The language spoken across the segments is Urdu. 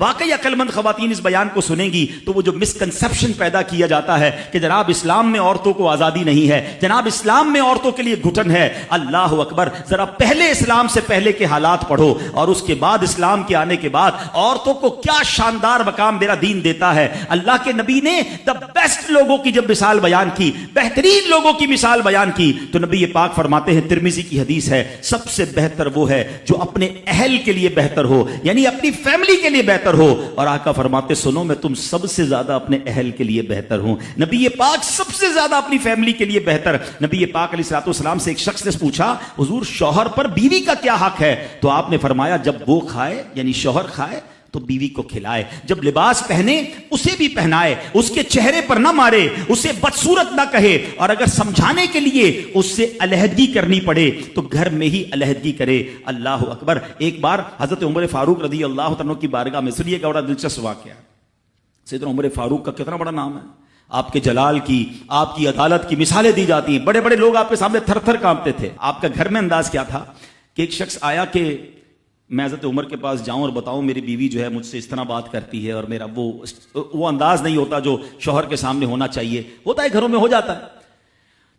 واقعی عقل مند خواتین اس بیان کو سنیں گی تو وہ جو مسکنسپشن پیدا کیا جاتا ہے کہ جناب اسلام میں عورتوں کو آزادی نہیں ہے، جناب اسلام میں عورتوں کے لیے گھٹن ہے، اللہ اکبر، ذرا پہلے اسلام سے پہلے کے حالات پڑھو اور اس کے بعد اسلام کے آنے کے بعد عورتوں کو کیا شاندار مقام میرا دین دیتا ہے۔ اللہ کے نبی نے دا بیسٹ لوگوں کی جب مثال بیان کی، بہترین لوگوں کی مثال بیان کی، تو نبی پاک فرماتے ہیں، ترمذی کی حدیث ہے، سب سے بہتر وہ ہے جو اپنے اہل کے لیے بہتر ہو، یعنی اپنی فیملی کے لیے بہتر ہو۔ اور آقا فرماتے سنو میں تم سب سے زیادہ اپنے اہل کے لیے بہتر ہوں۔ نبی پاک سب سے زیادہ اپنی فیملی کے لیے بہتر۔ نبی پاک علیہ الصلوۃ والسلام سے ایک شخص نے پوچھا، حضور شوہر پر بیوی کا کیا حق ہے؟ تو آپ نے فرمایا جب وہ کھائے یعنی شوہر کھائے تو بیوی کو کھلائے، جب لباس پہنے اسے بھی پہنائے، اس کے چہرے پر نہ مارے، اسے بدصورت نہ کہے، اور اگر سمجھانے کے لیے اس سے علیحدگی کرنی پڑے تو گھر میں ہی علیحدگی کرے۔ اللہ اکبر۔ ایک بار حضرت عمر فاروق رضی اللہ عنہ کی بارگاہ میں، سنیے گا بڑا دلچسپ واقعہ۔ سیدنا عمر فاروق کا کتنا بڑا نام ہے، آپ کے جلال کی، آپ کی عدالت کی مثالیں دی جاتی ہیں، بڑے بڑے لوگ آپ کے سامنے تھر تھر کانپتے تھے۔ آپ کا گھر میں انداز کیا تھا کہ ایک شخص آیا کہ میں حضرت عمر کے پاس جاؤں اور بتاؤں میری بیوی جو ہے مجھ سے اس طرح بات کرتی ہے، اور میرا وہ انداز نہیں ہوتا جو شوہر کے سامنے ہونا چاہیے، ہوتا ہے گھروں میں ہو جاتا ہے۔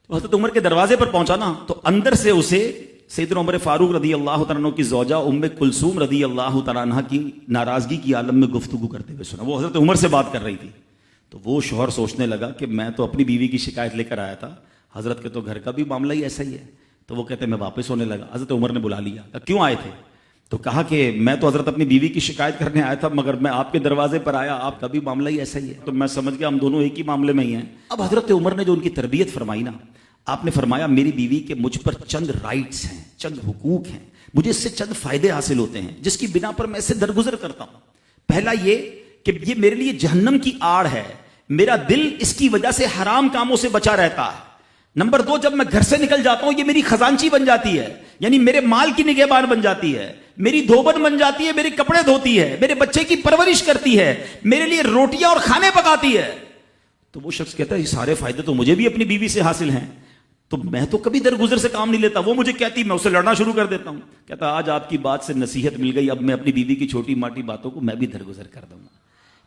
تو حضرت عمر کے دروازے پر پہنچا نا، تو اندر سے اسے سیدنا عمر فاروق رضی اللہ تعالیٰ عنہ کی زوجہ ام کلثوم رضی اللہ تعالیٰ عنہ کی ناراضگی کی عالم میں گفتگو کرتے ہوئے سنا۔ وہ حضرت عمر سے بات کر رہی تھی، تو وہ شوہر سوچنے لگا کہ میں تو اپنی بیوی کی شکایت لے کر آیا تھا، حضرت کے تو گھر کا بھی معاملہ ہی ایسا ہی ہے۔ تو وہ کہتے ہیں میں واپس ہونے لگا۔ حضرت عمر نے بلا لیا، کیوں آئے تھے؟ تو کہا کہ میں تو حضرت اپنی بیوی کی شکایت کرنے آیا تھا، مگر میں آپ کے دروازے پر آیا، آپ کا بھی معاملہ ہی ایسا ہی ہے، تو میں سمجھ گیا ہم دونوں ایک ہی معاملے میں ہی ہیں۔ اب حضرت عمر نے جو ان کی تربیت فرمائی نا، آپ نے فرمایا میری بیوی کے مجھ پر چند رائٹس ہیں، چند حقوق ہیں، مجھے اس سے چند فائدے حاصل ہوتے ہیں جس کی بنا پر میں اس سے درگزر کرتا ہوں۔ پہلا یہ کہ یہ میرے لیے جہنم کی آڑ ہے، میرا دل اس کی وجہ سے حرام کاموں سے بچا رہتا ہے۔ نمبر دو، جب میں گھر سے نکل جاتا ہوں یہ میری خزانچی بن جاتی ہے، یعنی میرے مال کی نگہبان بن جاتی ہے، میری دھوبن بن جاتی ہے، میرے کپڑے دھوتی ہے، میرے بچے کی پرورش کرتی ہے، میرے لیے روٹیاں اور کھانے پکاتی ہے۔ تو وہ شخص کہتا ہے یہ سارے فائدے تو مجھے بھی اپنی بیوی سے حاصل ہیں، تو میں تو کبھی درگزر سے کام نہیں لیتا، وہ مجھے کہتی میں اسے لڑنا شروع کر دیتا ہوں۔ کہتا آج آپ کی بات سے نصیحت مل گئی، اب میں اپنی بیوی کی چھوٹی موٹی باتوں کو میں بھی درگزر کر دوں گا۔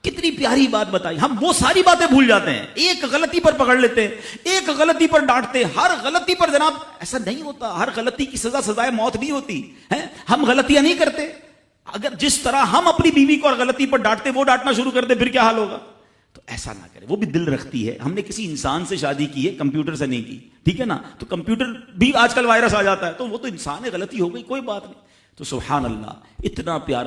کتنی پیاری بات بتائی، ہم وہ ساری باتیں بھول جاتے ہیں، ایک غلطی پر پکڑ لیتے ہیں، ایک غلطی پر ڈانٹتے ہیں، ہر غلطی پر جناب ایسا نہیں ہوتا، ہر غلطی کی سزا سزائے موت نہیں ہوتی ہے، ہم غلطیاں نہیں کرتے۔ اگر جس طرح ہم اپنی بیوی کو اور غلطی پر ڈانٹتے وہ ڈانٹنا شروع کر دے پھر کیا حال ہوگا؟ تو ایسا نہ کرے، وہ بھی دل رکھتی ہے، ہم نے کسی انسان سے شادی کی ہے، کمپیوٹر سے نہیں کی، ٹھیک ہے نا؟ تو کمپیوٹر بھی آج کل وائرس آ جاتا ہے، تو وہ تو انسان ہے، غلطی ہو گئی کوئی بات نہیں۔ تو سبحان اللہ، اتنا پیارا